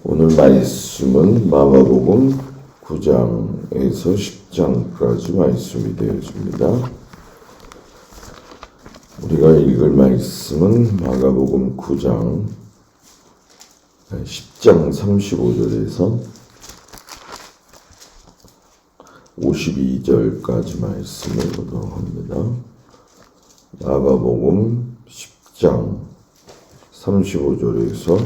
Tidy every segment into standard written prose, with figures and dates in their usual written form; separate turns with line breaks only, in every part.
오늘 말씀은 마가복음 9장에서 10장까지 말씀이 되어집니다. 우리가 읽을 말씀은 마가복음 9장 10장 35절에서 52절까지 말씀을 보도록 합니다. 마가복음 10장 35절에서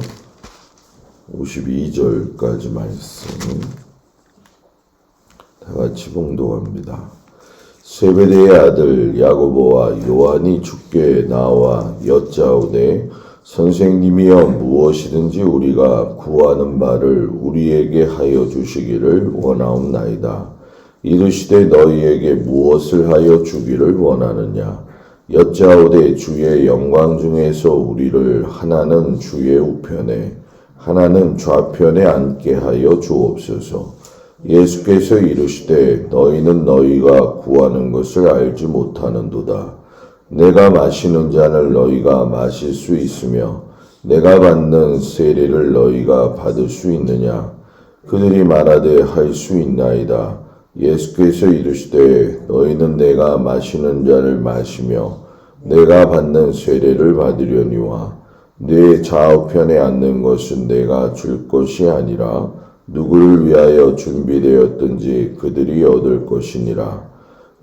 52절까지 말씀을 다 같이 봉독합니다. 세베대의 아들 야고보와 요한이 주께 나와 여짜오되 선생님이여 무엇이든지 우리가 구하는 바를 우리에게 하여 주시기를 원하옵나이다. 이르시되 너희에게 무엇을 하여 주기를 원하느냐. 여짜오되 주의 영광 중에서 우리를 하나는 주의 우편에 하나는 좌편에 앉게 하여 주옵소서. 예수께서 이르시되 너희는 너희가 구하는 것을 알지 못하는도다. 내가 마시는 잔을 너희가 마실 수 있으며 내가 받는 세례를 너희가 받을 수 있느냐. 그들이 말하되 할 수 있나이다. 예수께서 이르시되 너희는 내가 마시는 잔을 마시며 내가 받는 세례를 받으려니와 내 좌우편에 앉는 것은 내가 줄 것이 아니라 누구를 위하여 준비되었든지 그들이 얻을 것이니라.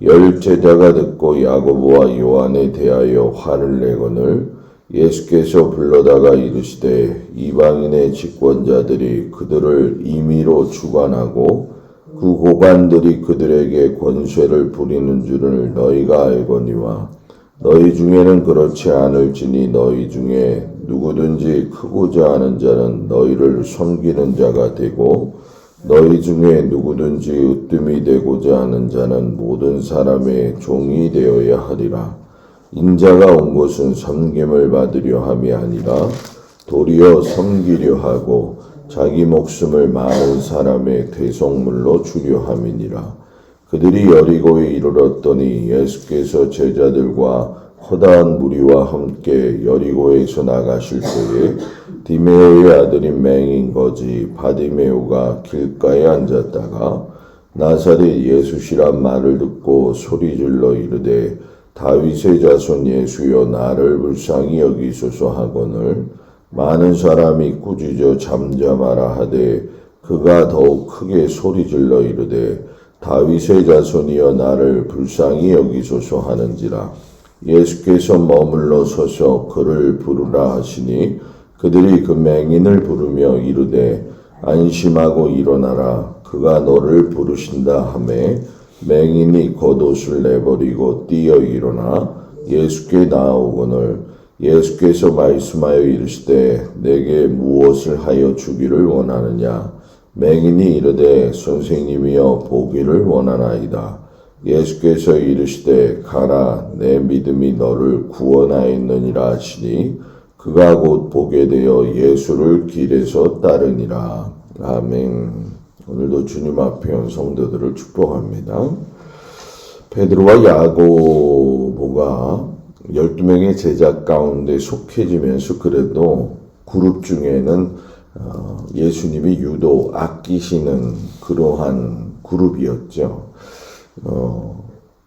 열 제자가 듣고 야고보와 요한에 대하여 화를 내거늘 예수께서 불러다가 이르시되 이방인의 집권자들이 그들을 임의로 주관하고 그 고관들이 그들에게 권세를 부리는 줄을 너희가 알거니와 너희 중에는 그렇지 않을지니 너희 중에 누구든지 크고자 하는 자는 너희를 섬기는 자가 되고 너희 중에 누구든지 으뜸이 되고자 하는 자는 모든 사람의 종이 되어야 하리라. 인자가 온 것은 섬김을 받으려 함이 아니라 도리어 섬기려 하고 자기 목숨을 많은 사람의 대속물로 주려 함이니라. 그들이 여리고에 이르렀더니 예수께서 제자들과 허다한 무리와 함께 여리고에서 나가실 때에 디메오의 아들인 맹인 거지 바디메오가 길가에 앉았다가 나사렛 예수시란 말을 듣고 소리질러 이르되 다윗의 자손 예수여 나를 불쌍히 여기소서 하거늘 많은 사람이 꾸짖어 잠잠하라 하되 그가 더욱 크게 소리질러 이르되 다윗의 자손이여 나를 불쌍히 여기소서 하는지라. 예수께서 머물러 서서 그를 부르라 하시니 그들이 그 맹인을 부르며 이르되 안심하고 일어나라. 그가 너를 부르신다 하매 맹인이 겉옷을 내버리고 뛰어 일어나 예수께 나아오거늘 예수께서 말씀하여 이르시되 내게 무엇을 하여 주기를 원하느냐. 맹인이 이르되 선생님이여 보기를 원하나이다. 예수께서 이르시되 가라 내 믿음이 너를 구원하였느니라 하시니 그가 곧 보게 되어 예수를 길에서 따르니라. 아멘. 오늘도 주님 앞에 온 성도들을 축복합니다. 베드로와 야고보가 12명의 제자 가운데 속해지면서 그래도 그룹 중에는 예수님이 유독 아끼시는 그러한 그룹이었죠.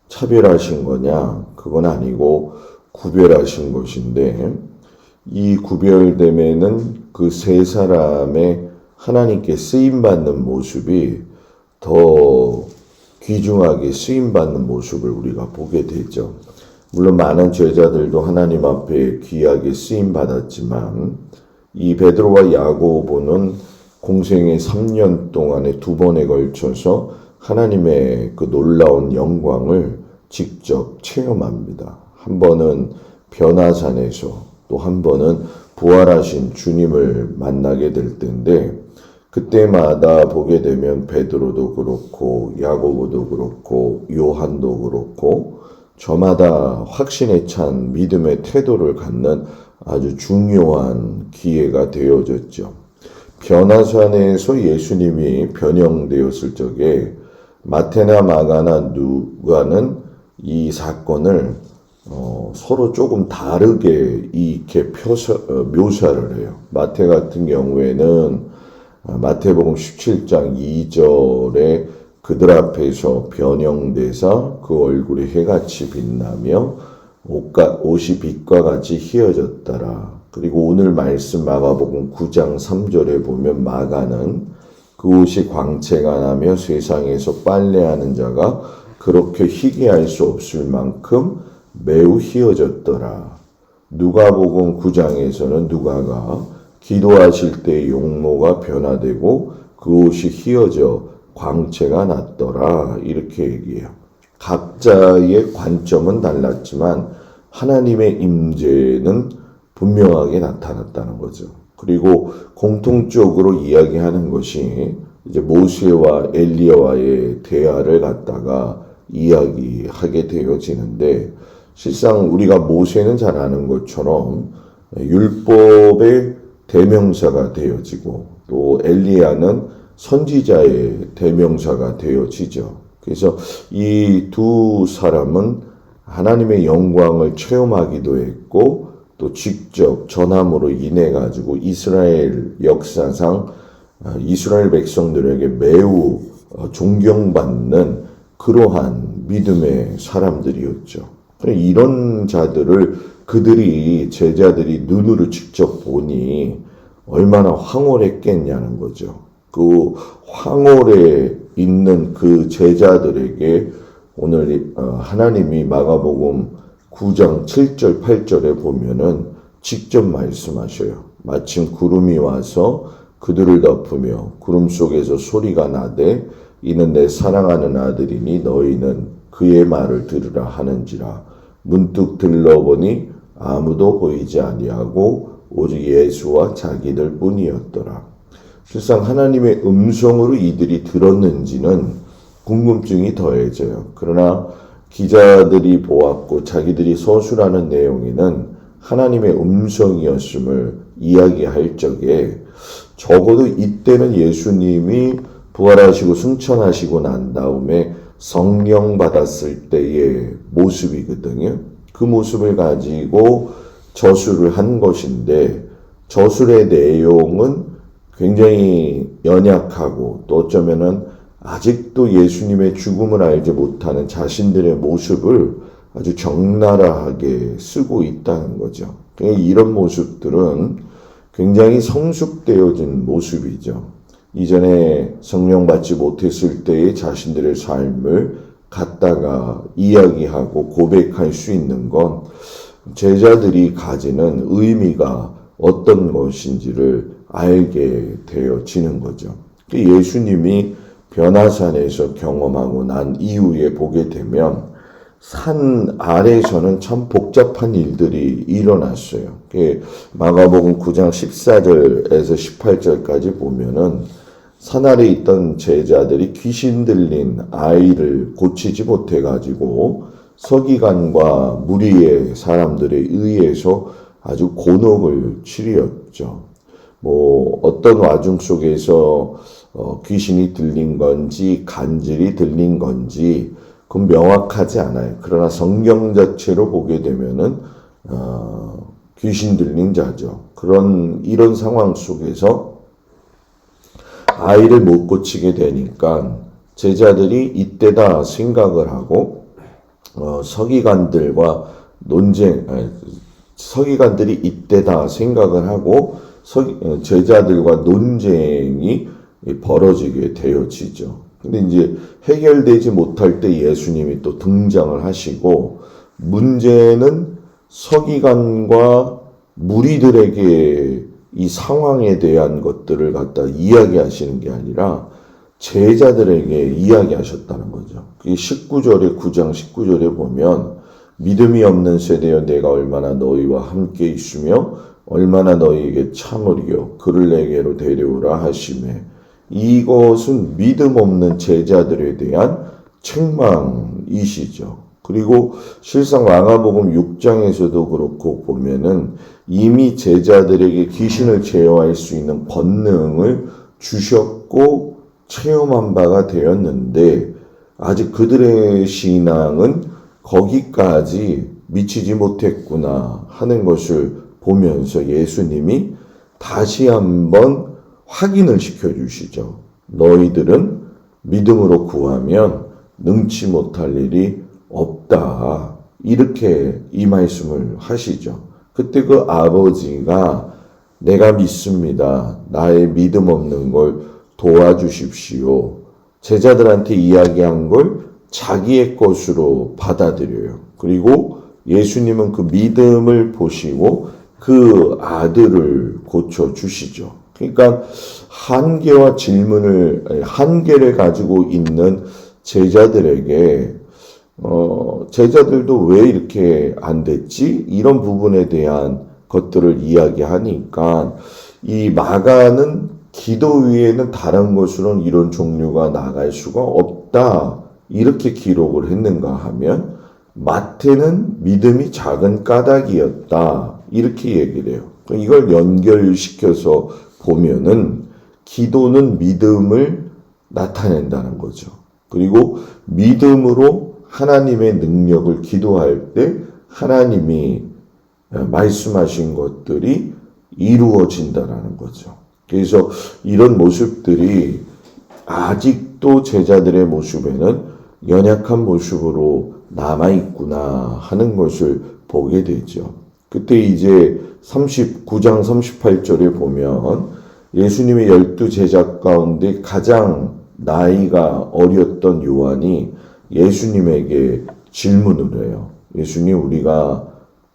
차별하신 거냐? 그건 아니고 구별하신 것인데 이 구별됨에는 그 세 사람의 하나님께 쓰임받는 모습이 더 귀중하게 쓰임받는 모습을 우리가 보게 되죠. 물론 많은 제자들도 하나님 앞에 귀하게 쓰임받았지만 이 베드로와 야고보는 공생의 3년 동안에 2번에 걸쳐서 하나님의 그 놀라운 영광을 직접 체험합니다. 한 번은 변화산에서 또 한 번은 부활하신 주님을 만나게 될 때인데 그때마다 보게 되면 베드로도 그렇고 야고보도 그렇고 요한도 그렇고 저마다 확신에 찬 믿음의 태도를 갖는 아주 중요한 기회가 되어졌죠. 변화산에서 예수님이 변형되었을 적에 마태나 마가나 누가는 이 사건을 서로 조금 다르게 이렇게 묘사를 해요. 마태 같은 경우에는 마태복음 17장 2절에 그들 앞에서 변형되사 그 얼굴이 해같이 빛나며 옷이 빛과 같이 희어졌더라. 그리고 오늘 말씀 마가복음 9장 3절에 보면 마가는 그 옷이 광채가 나며 세상에서 빨래하는 자가 그렇게 희게 할 수 없을 만큼 매우 희어졌더라. 누가복음 9장에서는 누가가 기도하실 때 용모가 변화되고 그 옷이 희어져 광채가 났더라. 이렇게 얘기해요. 각자의 관점은 달랐지만 하나님의 임재는 분명하게 나타났다는 거죠. 그리고 공통적으로 이야기하는 것이 이제 모세와 엘리야와의 대화를 갖다가 이야기하게 되어지는데, 실상 우리가 모세는 잘 아는 것처럼 율법의 대명사가 되어지고 또 엘리야는 선지자의 대명사가 되어지죠. 그래서 이 두 사람은 하나님의 영광을 체험하기도 했고 또 직접 전함으로 인해 가지고 이스라엘 역사상 이스라엘 백성들에게 매우 존경받는 그러한 믿음의 사람들이었죠. 이런 자들을 그들이 제자들이 눈으로 직접 보니 얼마나 황홀했겠냐는 거죠. 그 황홀에 있는 그 제자들에게 오늘 하나님이 마가복음 9장 7절 8절에 보면은 직접 말씀하셔요. 마침 구름이 와서 그들을 덮으며 구름 속에서 소리가 나되 이는 내 사랑하는 아들이니 너희는 그의 말을 들으라 하는지라. 문득 들러보니 아무도 보이지 아니하고 오직 예수와 자기들 뿐이었더라. 실상 하나님의 음성으로 이들이 들었는지는 궁금증이 더해져요. 그러나 기자들이 보았고 자기들이 서술하는 내용에는 하나님의 음성이었음을 이야기할 적에 적어도 이때는 예수님이 부활하시고 승천하시고 난 다음에 성령 받았을 때의 모습이거든요. 그 모습을 가지고 저술을 한 것인데 저술의 내용은 굉장히 연약하고 또 어쩌면은 아직도 예수님의 죽음을 알지 못하는 자신들의 모습을 아주 적나라하게 쓰고 있다는 거죠. 이런 모습들은 굉장히 성숙되어진 모습이죠. 이전에 성령 받지 못했을 때의 자신들의 삶을 갖다가 이야기하고 고백할 수 있는 건 제자들이 가지는 의미가 어떤 것인지를 알게 되어지는 거죠. 예수님이 변화산에서 경험하고 난 이후에 보게 되면 산 아래에서는 참 복잡한 일들이 일어났어요. 마가복음 9장 14절에서 18절까지 보면은 산 아래에 있던 제자들이 귀신 들린 아이를 고치지 못해가지고 서기관과 무리의 사람들에 의해서 아주 곤혹을 치르었죠. 어떤 와중 속에서 귀신이 들린 건지 간질이 들린 건지 그건 명확하지 않아요. 그러나 성경 자체로 보게 되면은 귀신 들린 자죠. 이런 상황 속에서 아이를 못 고치게 되니까 제자들이 이때다 생각을 하고 서기관들이 이때다 생각을 하고 제자들과 논쟁이 벌어지게 되어지죠. 근데 이제 해결되지 못할 때 예수님이 또 등장을 하시고 문제는 서기관과 무리들에게 이 상황에 대한 것들을 갖다 이야기하시는 게 아니라 제자들에게 이야기하셨다는 거죠. 그게 9장 19절에 보면 믿음이 없는 세대여 내가 얼마나 너희와 함께 있으며 얼마나 너희에게 참으리요 그를 내게로 데려오라 하시매 이것은 믿음 없는 제자들에 대한 책망이시죠. 그리고 실상 마가복음 6장에서도 그렇고 보면은 이미 제자들에게 귀신을 제어할 수 있는 권능을 주셨고 체험한 바가 되었는데 아직 그들의 신앙은 거기까지 미치지 못했구나 하는 것을 보면서 예수님이 다시 한번 확인을 시켜주시죠. 너희들은 믿음으로 구하면 능치 못할 일이 없다. 이렇게 이 말씀을 하시죠. 그때 그 아버지가 내가 믿습니다. 나의 믿음 없는 걸 도와주십시오. 제자들한테 이야기한 걸 자기의 것으로 받아들여요. 그리고 예수님은 그 믿음을 보시고 그 아들을 고쳐주시죠. 그러니까 한계를 가지고 있는 제자들에게 제자들도 왜 이렇게 안 됐지? 이런 부분에 대한 것들을 이야기하니까 이 마가는 기도 위에는 다른 것으로는 이런 종류가 나갈 수가 없다. 이렇게 기록을 했는가 하면 마태는 믿음이 작은 까닭이었다. 이렇게 얘기를 해요. 이걸 연결시켜서 보면은 기도는 믿음을 나타낸다는 거죠. 그리고 믿음으로 하나님의 능력을 기도할 때 하나님이 말씀하신 것들이 이루어진다는 거죠. 그래서 이런 모습들이 아직도 제자들의 모습에는 연약한 모습으로 남아있구나 하는 것을 보게 되죠. 그때 이제 39장 38절에 보면 예수님의 12제자 가운데 가장 나이가 어렸던 요한이 예수님에게 질문을 해요. 예수님,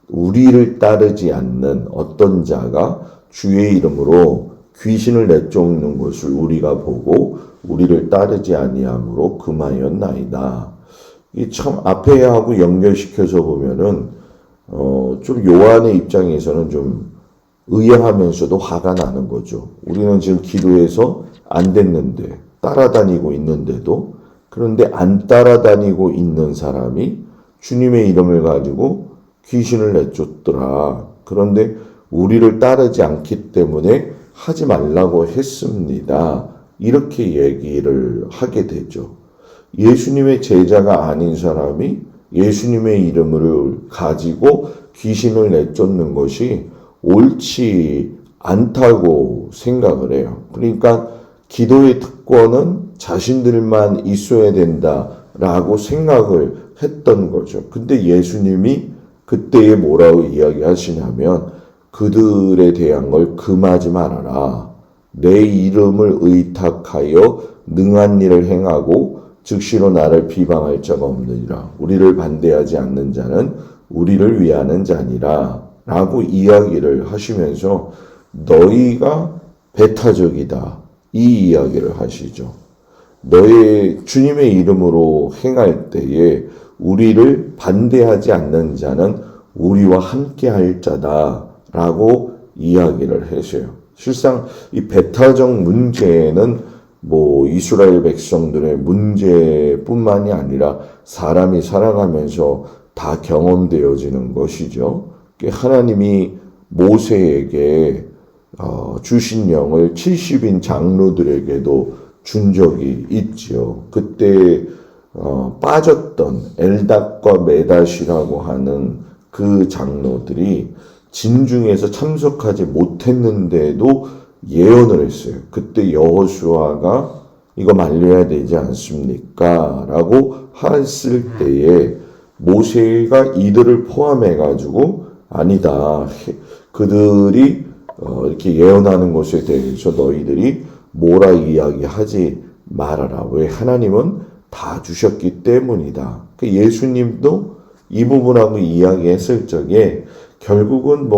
우리를 따르지 않는 어떤 자가 주의 이름으로 귀신을 내쫓는 것을 우리가 보고 우리를 따르지 아니함으로 금하였나이다. 이 참 앞에 하고 연결시켜서 보면은 좀 요한의 입장에서는 좀 의아하면서도 화가 나는 거죠. 우리는 지금 기도해서 안 됐는데 따라다니고 있는데도 그런데 안 따라다니고 있는 사람이 주님의 이름을 가지고 귀신을 내쫓더라. 그런데 우리를 따르지 않기 때문에 하지 말라고 했습니다. 이렇게 얘기를 하게 되죠. 예수님의 제자가 아닌 사람이 예수님의 이름을 가지고 귀신을 내쫓는 것이 옳지 않다고 생각을 해요. 그러니까 기도의 특권은 자신들만 있어야 된다라고 생각을 했던 거죠. 근데 예수님이 그때에 뭐라고 이야기하시냐면 그들에 대한 걸 금하지 말아라. 내 이름을 의탁하여 능한 일을 행하고 즉시로 나를 비방할 자가 없느니라. 우리를 반대하지 않는 자는 우리를 위하는 자니라. 라고 이야기를 하시면서 너희가 배타적이다. 이 이야기를 하시죠. 너의 주님의 이름으로 행할 때에 우리를 반대하지 않는 자는 우리와 함께 할 자다. 라고 이야기를 하셔요. 실상 이 배타적 문제는 이스라엘 백성들의 문제뿐만이 아니라 사람이 살아가면서 다 경험되어지는 것이죠. 하나님이 모세에게 주신 영을 70인 장로들에게도 준 적이 있지요. 그때 빠졌던 엘닷과 메닷이라고 하는 그 장로들이 진중에서 참석하지 못했는데도 예언을 했어요. 그때 여호수아가 이거 말려야 되지 않습니까? 라고 했을 때에 모세가 이들을 포함해가지고 아니다. 그들이 이렇게 예언하는 것에 대해서 너희들이 뭐라 이야기하지 말아라. 왜? 하나님은 다 주셨기 때문이다. 예수님도 이 부분하고 이야기했을 적에 결국은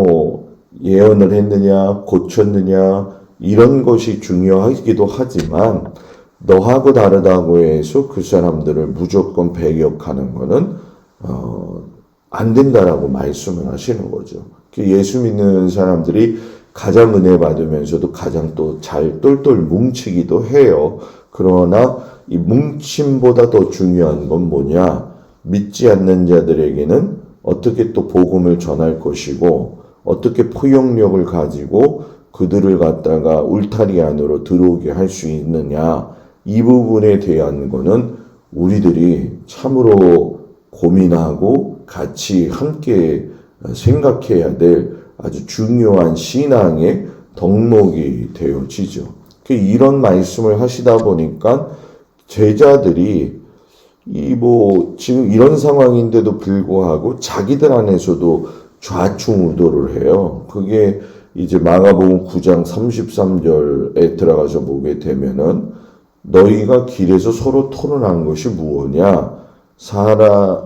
예언을 했느냐, 고쳤느냐, 이런 것이 중요하기도 하지만 너하고 다르다고 해서 그 사람들을 무조건 배격하는 것은 안 된다라고 말씀을 하시는 거죠. 예수 믿는 사람들이 가장 은혜 받으면서도 가장 또 잘 똘똘 뭉치기도 해요. 그러나 이 뭉침보다 더 중요한 건 뭐냐? 믿지 않는 자들에게는 어떻게 또 복음을 전할 것이고 어떻게 포용력을 가지고 그들을 갖다가 울타리 안으로 들어오게 할 수 있느냐, 이 부분에 대한 거는 우리들이 참으로 고민하고 같이 함께 생각해야 될 아주 중요한 신앙의 덕목이 되어지죠. 이런 말씀을 하시다 보니까 제자들이 지금 이런 상황인데도 불구하고 자기들 안에서도 좌충우돌을 해요. 그게 이제 마가복음 9장 33절에 들어가서 보게 되면은 너희가 길에서 서로 토론한 것이 무엇이냐?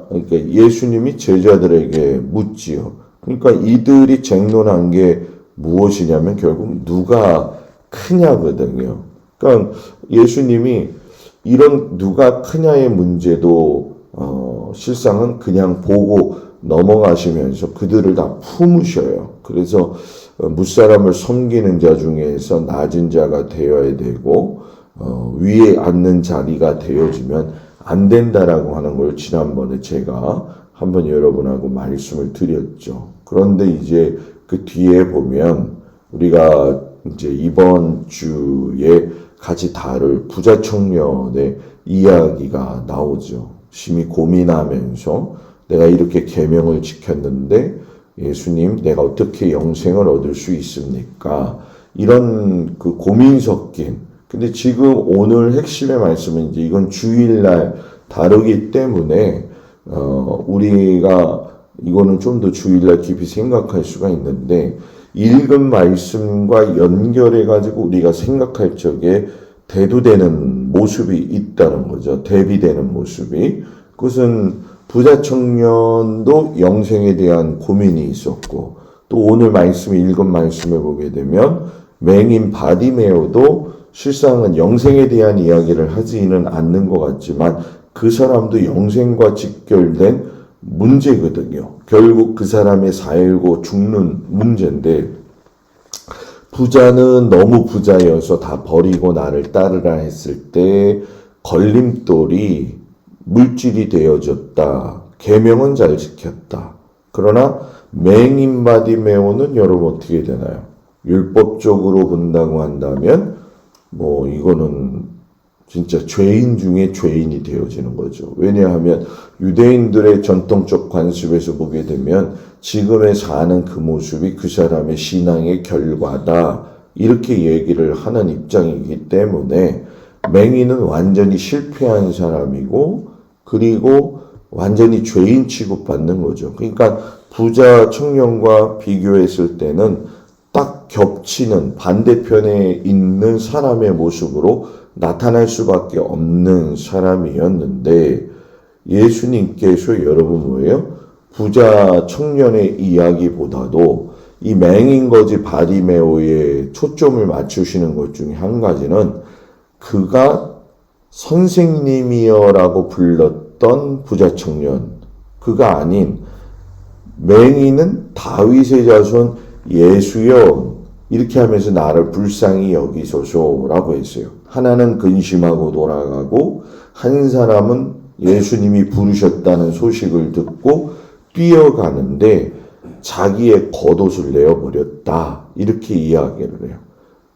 그러니까 예수님이 제자들에게 묻지요. 그러니까 이들이 쟁론한 게 무엇이냐면 결국 누가 크냐거든요. 그러니까 예수님이 이런 누가 크냐의 문제도 실상은 그냥 보고 넘어가시면서 그들을 다 품으셔요. 그래서 무사람을 섬기는 자 중에서 낮은 자가 되어야 되고 위에 앉는 자리가 되어지면 안 된다라고 하는 걸 지난번에 제가 한번 여러분하고 말씀을 드렸죠. 그런데 이제 그 뒤에 보면 우리가 이제 이번 주에 같이 다룰 부자 청년의 이야기가 나오죠. 심히 고민하면서 내가 이렇게 계명을 지켰는데 예수님 내가 어떻게 영생을 얻을 수 있습니까? 이런 그 고민 섞인 근데 지금 오늘 핵심의 말씀은 이제 이건 주일날 다루기 때문에 우리가 이거는 좀 더 주일날 깊이 생각할 수가 있는데 읽은 말씀과 연결해 가지고 우리가 생각할 적에 대두되는 모습이 있다는 거죠. 대비되는 모습이. 그것은 부자 청년도 영생에 대한 고민이 있었고 또 오늘 말씀 읽은 말씀을 보게 되면 맹인 바디메오도 실상은 영생에 대한 이야기를 하지는 않는 것 같지만 그 사람도 영생과 직결된 문제거든요. 결국 그 사람의 살고 죽는 문제인데 부자는 너무 부자여서 다 버리고 나를 따르라 했을 때 걸림돌이 물질이 되어졌다. 계명은 잘 지켰다. 그러나 맹인 바디메오는 여러분 어떻게 되나요? 율법적으로 본다고 한다면 이거는 진짜 죄인 중에 죄인이 되어지는 거죠. 왜냐하면 유대인들의 전통적 관습에서 보게 되면 지금의 사는 그 모습이 그 사람의 신앙의 결과다. 이렇게 얘기를 하는 입장이기 때문에 맹인은 완전히 실패한 사람이고 그리고 완전히 죄인 취급받는 거죠. 그러니까 부자 청년과 비교했을 때는 딱 겹치는 반대편에 있는 사람의 모습으로 나타날 수밖에 없는 사람이었는데 예수님께서 여러분 뭐예요? 부자 청년의 이야기보다도 이 맹인거지 바디메오에 초점을 맞추시는 것 중에 한 가지는 그가 선생님이여라고 불렀던 부자 청년 그가 아닌 맹인은 다윗의 자손 예수여 이렇게 하면서 나를 불쌍히 여기소서라고 했어요. 하나는 근심하고 돌아가고 한 사람은 예수님이 부르셨다는 소식을 듣고 뛰어가는데 자기의 겉옷을 내어버렸다. 이렇게 이야기를 해요.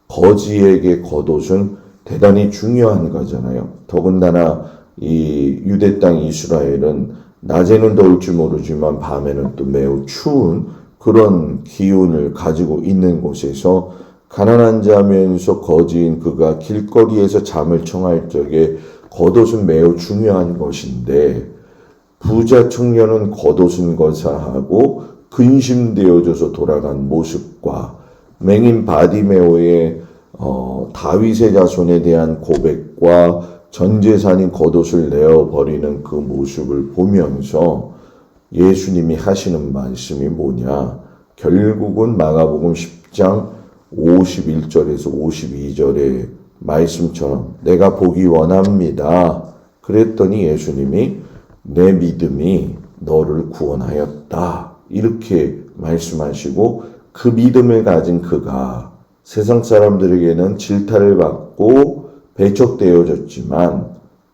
거지에게 겉옷은 대단히 중요한 거잖아요. 더군다나 이 유대 땅 이스라엘은 낮에는 더울지 모르지만 밤에는 또 매우 추운 그런 기운을 가지고 있는 곳에서 가난한 자면서 거지인 그가 길거리에서 잠을 청할 적에 겉옷은 매우 중요한 것인데 부자 청년은 겉옷은 거사하고 근심되어져서 돌아간 모습과 맹인 바디메오의 다윗의 자손에 대한 고백과 전 재산인 겉옷을 내어버리는 그 모습을 보면서 예수님이 하시는 말씀이 뭐냐? 결국은 마가복음 10장 51절에서 52절의 말씀처럼 내가 보기 원합니다. 그랬더니 예수님이 내 믿음이 너를 구원하였다. 이렇게 말씀하시고 그 믿음을 가진 그가 세상 사람들에게는 질타를 받고 배척되어졌지만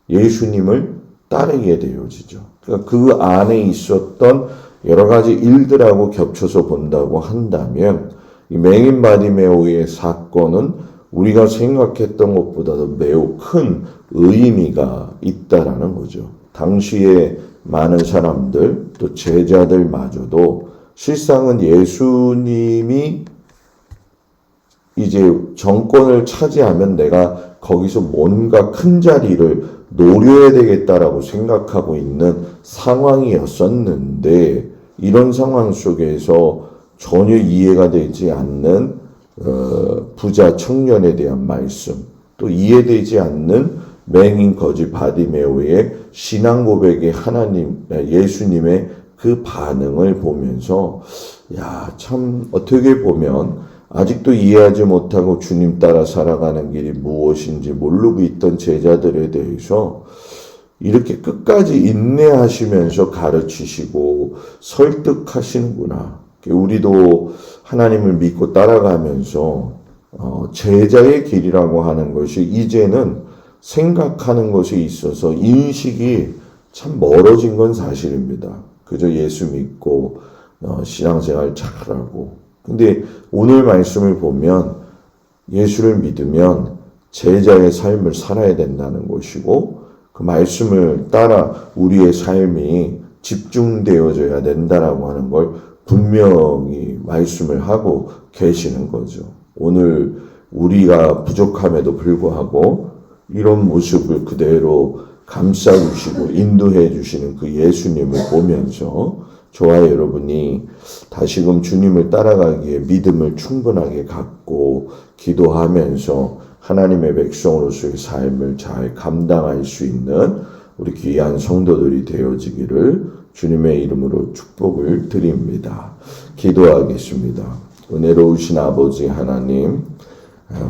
예수님을 따르게 되어지죠. 그러니까 그 안에 있었던 여러 가지 일들하고 겹쳐서 본다고 한다면 이 맹인 바디메오의 사건은 우리가 생각했던 것보다도 매우 큰 의미가 있다라는 거죠. 당시에 많은 사람들 또 제자들마저도 실상은 예수님이 이제 정권을 차지하면 내가 거기서 뭔가 큰 자리를 노려야 되겠다라고 생각하고 있는 상황이었었는데, 이런 상황 속에서 전혀 이해가 되지 않는 부자 청년에 대한 말씀, 또 이해되지 않는 맹인 거지 바디메오의 신앙 고백의 예수님의 그 반응을 보면서, 참 어떻게 보면 아직도 이해하지 못하고 주님 따라 살아가는 길이 무엇인지 모르고 있던 제자들에 대해서 이렇게 끝까지 인내하시면서 가르치시고 설득하시는구나. 우리도 하나님을 믿고 따라가면서 제자의 길이라고 하는 것이 이제는 생각하는 것에 있어서 인식이 참 멀어진 건 사실입니다. 그저 예수 믿고 신앙생활 잘하고. 근데 오늘 말씀을 보면 예수를 믿으면 제자의 삶을 살아야 된다는 것이고, 그 말씀을 따라 우리의 삶이 집중되어져야 된다라고 하는 걸 분명히 말씀을 하고 계시는 거죠. 오늘 우리가 부족함에도 불구하고 이런 모습을 그대로 감싸주시고 인도해 주시는 그 예수님을 보면서 저와 여러분이 다시금 주님을 따라가기에 믿음을 충분하게 갖고 기도하면서 하나님의 백성으로서의 삶을 잘 감당할 수 있는 우리 귀한 성도들이 되어지기를 주님의 이름으로 축복을 드립니다. 기도하겠습니다. 은혜로우신 아버지 하나님,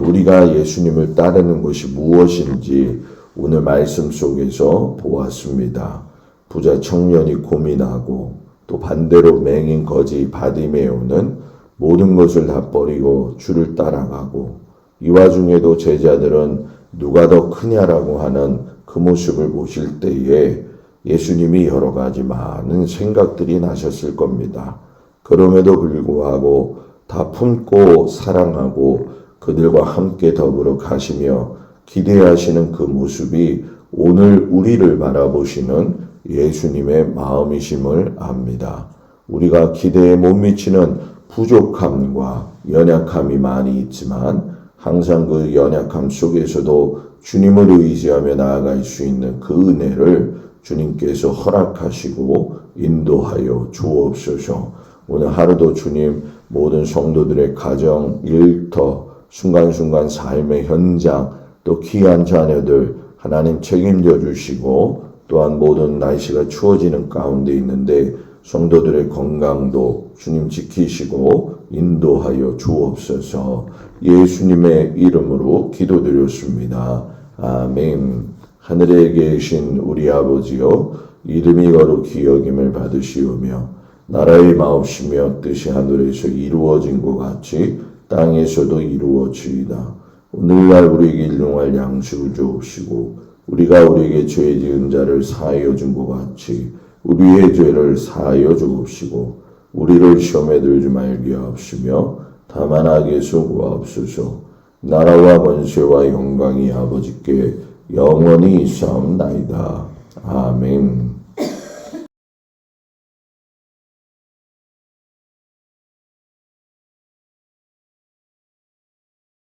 우리가 예수님을 따르는 것이 무엇인지 오늘 말씀 속에서 보았습니다. 부자 청년이 고민하고 또 반대로 맹인 거지 바디메오는 모든 것을 다 버리고 주를 따라가고, 이 와중에도 제자들은 누가 더 크냐라고 하는 그 모습을 보실 때에 예수님이 여러 가지 많은 생각들이 나셨을 겁니다. 그럼에도 불구하고 다 품고 사랑하고 그들과 함께 더불어 가시며 기대하시는 그 모습이 오늘 우리를 바라보시는 예수님의 마음이심을 압니다. 우리가 기대에 못 미치는 부족함과 연약함이 많이 있지만 항상 그 연약함 속에서도 주님을 의지하며 나아갈 수 있는 그 은혜를 주님께서 허락하시고 인도하여 주옵소서. 오늘 하루도 주님 모든 성도들의 가정, 일터, 순간순간 삶의 현장, 또 귀한 자녀들 하나님 책임져 주시고, 또한 모든 날씨가 추워지는 가운데 있는데 성도들의 건강도 주님 지키시고 인도하여 주옵소서. 예수님의 이름으로 기도드렸습니다. 아멘. 하늘에 계신 우리 아버지여, 이름이 거룩히 여김을 받으시오며 나라의 마옵시며 뜻이 하늘에서 이루어진 것 같이 땅에서도 이루어지이다. 오늘날 우리에게 일용할 양식을 주옵시고, 우리가 우리에게 죄 지은 자를 사하여 준 것 같이 우리의 죄를 사하여 주옵시고, 우리를 시험에 들지 말게 하옵시며 다만 악에서 구하옵소서. 나라와 권세와 영광이 아버지께 영원히 있사옵나이다. 아멘.